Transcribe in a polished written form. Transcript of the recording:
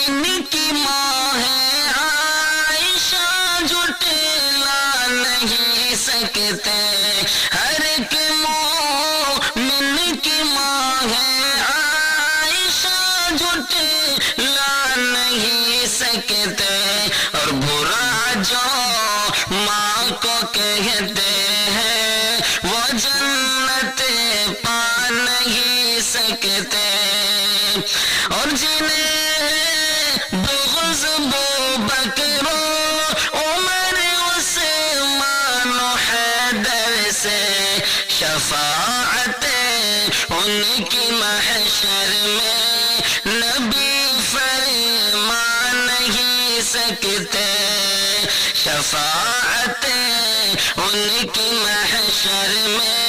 इनकी माँ है आयशा जुटला नहीं सकते हर एक मोमिन की माँ है आयशा जुटला नहीं सकते और बुरा जो माँ को कहते हैं वो जन्नत पा नहीं सकते और जिन्हें बुग़्ज़ अबू बकर उमर उस्मान हैदर से शफ़ाअत उनकी महशर में नबी फरमा नहीं सकते शफ़ाअत उनकी महशर में